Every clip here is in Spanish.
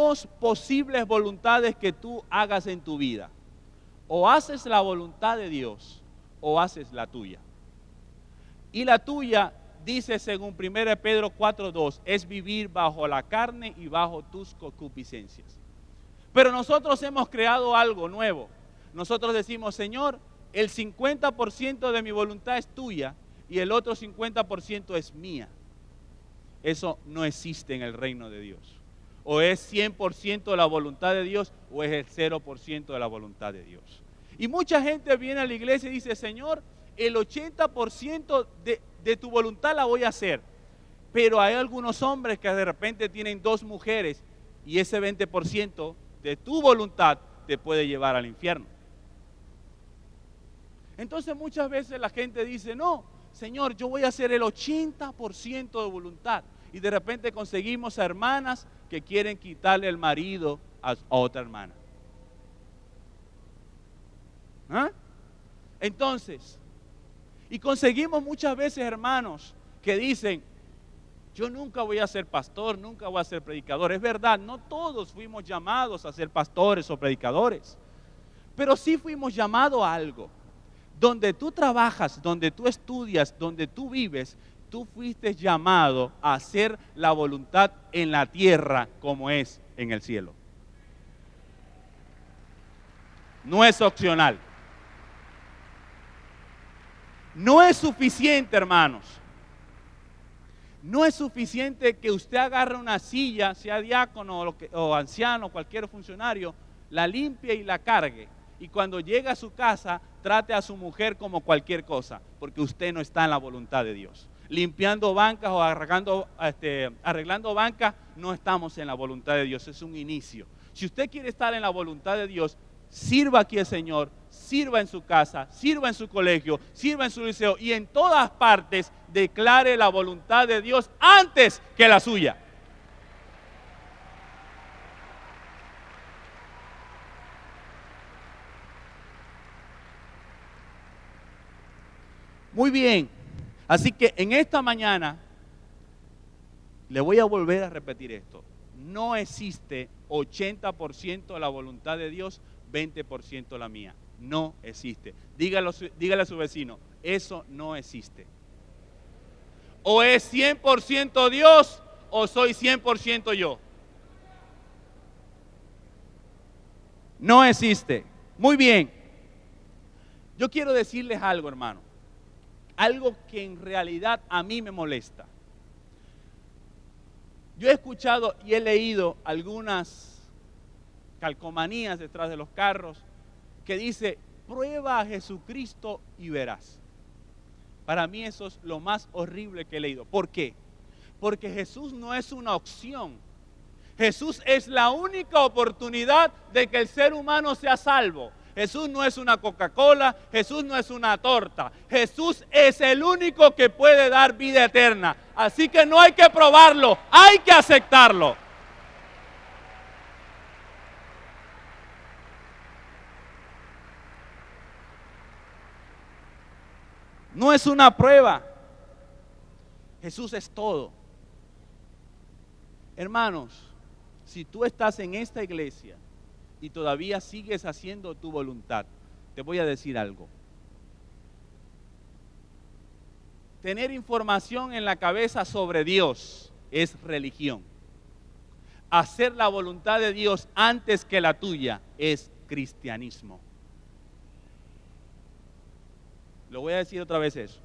dos posibles voluntades que tú hagas en tu vida. O haces la voluntad de Dios o haces la tuya. Y la tuya, dice según 1 Pedro 4:2, es vivir bajo la carne y bajo tus concupiscencias. Pero nosotros hemos creado algo nuevo. Nosotros decimos, Señor, el 50% de mi voluntad es tuya y el otro 50% es mía. Eso no existe en el reino de Dios. O es 100% de la voluntad de Dios o es el 0% de la voluntad de Dios. Y mucha gente viene a la iglesia y dice, Señor, el 80% de tu voluntad la voy a hacer. Pero hay algunos hombres que de repente tienen 2 mujeres y ese 20% de tu voluntad te puede llevar al infierno. Entonces muchas veces la gente dice, no, Señor, yo voy a hacer el 80% de voluntad. Y de repente conseguimos a hermanas que quieren quitarle el marido a otra hermana. ¿Ah? Entonces, y conseguimos muchas veces hermanos que dicen, yo nunca voy a ser pastor, nunca voy a ser predicador. Es verdad, no todos fuimos llamados a ser pastores o predicadores, pero sí fuimos llamados a algo. Donde tú trabajas, donde tú estudias, donde tú vives, tú fuiste llamado a hacer la voluntad en la tierra como es en el cielo. No es opcional. No es suficiente, hermanos. No es suficiente que usted agarre una silla, sea diácono o anciano, cualquier funcionario, la limpie y la cargue. Y cuando llegue a su casa, trate a su mujer como cualquier cosa, porque usted no está en la voluntad de Dios. Limpiando bancas o arreglando bancas, no estamos en la voluntad de Dios, es un inicio. Si usted quiere estar en la voluntad de Dios, sirva aquí al Señor, sirva en su casa, sirva en su colegio, sirva en su liceo y en todas partes declare la voluntad de Dios antes que la suya. Muy bien, así que en esta mañana le voy a volver a repetir esto. No existe 80% de la voluntad de Dios, 20% la mía. No existe. Dígale a su vecino, eso no existe. O es 100% Dios o soy 100% yo. No existe. Muy bien. Yo quiero decirles algo, hermano. Algo que en realidad a mí me molesta. Yo he escuchado y he leído algunas calcomanías detrás de los carros que dice, prueba a Jesucristo y verás. Para mí eso es lo más horrible que he leído. ¿Por qué? Porque Jesús no es una opción. Jesús es la única oportunidad de que el ser humano sea salvo. Jesús no es una Coca-Cola, Jesús no es una torta. Jesús es el único que puede dar vida eterna. Así que no hay que probarlo, hay que aceptarlo. No es una prueba. Jesús es todo. Hermanos, si tú estás en esta iglesia y todavía sigues haciendo tu voluntad, te voy a decir algo. Tener información en la cabeza sobre Dios es religión. Hacer la voluntad de Dios antes que la tuya es cristianismo. Lo voy a decir otra vez eso.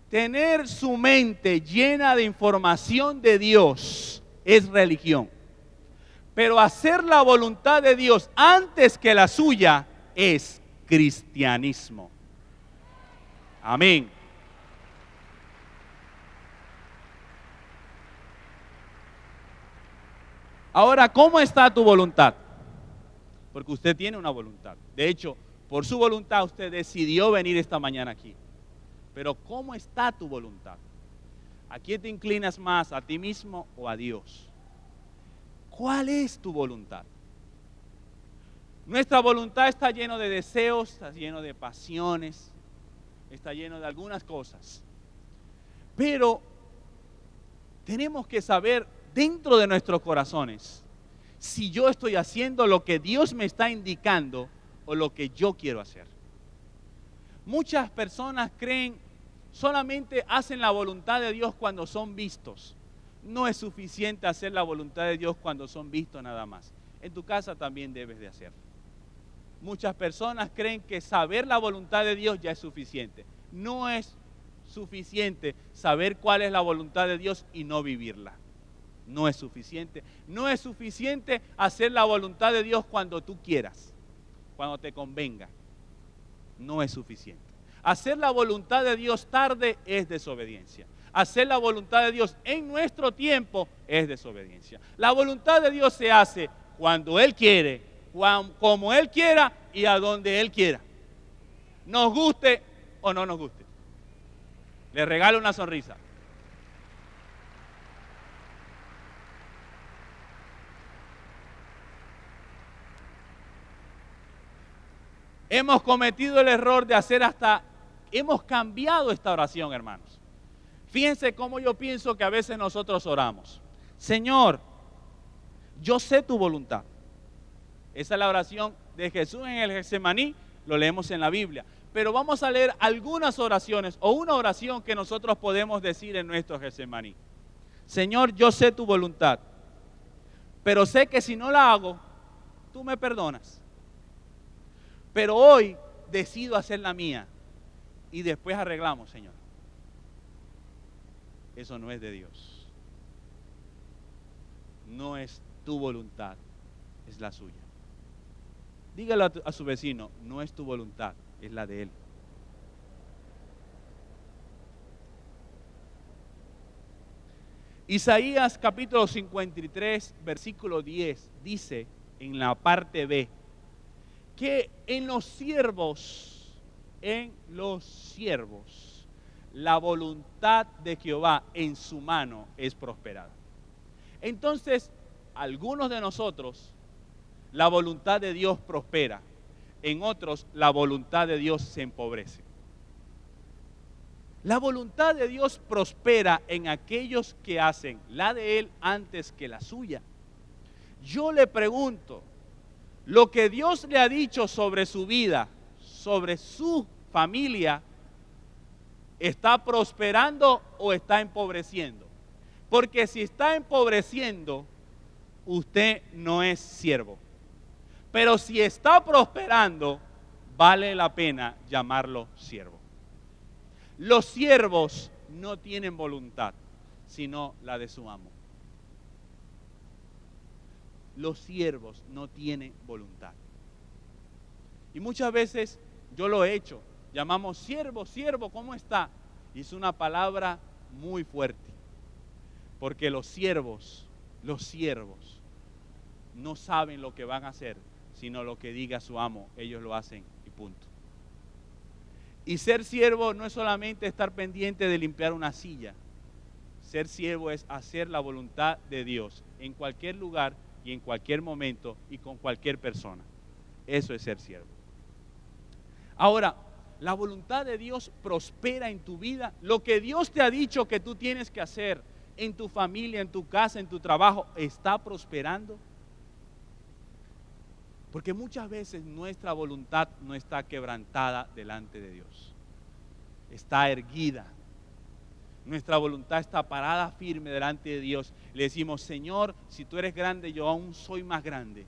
Tener su mente llena de información de Dios es religión. Pero hacer la voluntad de Dios antes que la suya es cristianismo. Amén. Ahora, ¿cómo está tu voluntad? Porque usted tiene una voluntad. De hecho, por su voluntad usted decidió venir esta mañana aquí. Pero ¿cómo está tu voluntad? ¿A quién te inclinas más? ¿A ti mismo o a Dios? ¿Cuál es tu voluntad? Nuestra voluntad está llena de deseos, está lleno de pasiones, está lleno de algunas cosas. Pero tenemos que saber dentro de nuestros corazones si yo estoy haciendo lo que Dios me está indicando o lo que yo quiero hacer. Muchas personas creen solamente hacen la voluntad de Dios cuando son vistos. No es suficiente hacer la voluntad de Dios cuando son vistos nada más. En tu casa también debes de hacerlo. Muchas personas creen que saber la voluntad de Dios ya es suficiente. No es suficiente saber cuál es la voluntad de Dios y no vivirla. No es suficiente. No es suficiente hacer la voluntad de Dios cuando tú quieras, cuando te convenga. No es suficiente. Hacer la voluntad de Dios tarde es desobediencia. Hacer la voluntad de Dios en nuestro tiempo es desobediencia. La voluntad de Dios se hace cuando Él quiere, como Él quiera y a donde Él quiera. Nos guste o no nos guste. Le regalo una sonrisa. Hemos cometido el error de hemos cambiado esta oración, hermanos. Fíjense cómo yo pienso que a veces nosotros oramos. Señor, yo sé tu voluntad. Esa es la oración de Jesús en el Getsemaní, lo leemos en la Biblia. Pero vamos a leer algunas oraciones o una oración que nosotros podemos decir en nuestro Getsemaní. Señor, yo sé tu voluntad, pero sé que si no la hago, tú me perdonas. Pero hoy decido hacer la mía y después arreglamos, Señor. Eso no es de Dios. No es tu voluntad, es la suya. Dígalo a su vecino, no es tu voluntad, es la de él. Isaías capítulo 53, versículo 10, dice en la parte B, que en los siervos, la voluntad de Jehová en su mano es prosperada. Entonces, algunos de nosotros, la voluntad de Dios prospera. En otros, la voluntad de Dios se empobrece. La voluntad de Dios prospera en aquellos que hacen la de Él antes que la suya. Yo le pregunto, lo que Dios le ha dicho sobre su vida, sobre su familia, ¿está prosperando o está empobreciendo? Porque si está empobreciendo, usted no es siervo. Pero si está prosperando, vale la pena llamarlo siervo. Los siervos no tienen voluntad, sino la de su amo. Los siervos no tienen voluntad. Y muchas veces yo lo he hecho. Llamamos siervo, siervo, ¿cómo está? Y es una palabra muy fuerte. Porque los siervos no saben lo que van a hacer, sino lo que diga su amo. Ellos lo hacen y punto. Y ser siervo no es solamente estar pendiente de limpiar una silla. Ser siervo es hacer la voluntad de Dios en cualquier lugar y en cualquier momento y con cualquier persona. Eso es ser siervo. Ahora, la voluntad de Dios prospera en tu vida. Lo que Dios te ha dicho que tú tienes que hacer en tu familia, en tu casa, en tu trabajo, ¿está prosperando? Porque muchas veces nuestra voluntad no está quebrantada delante de Dios. Está erguida. Nuestra voluntad está parada firme delante de Dios. Le decimos, Señor, si tú eres grande, yo aún soy más grande.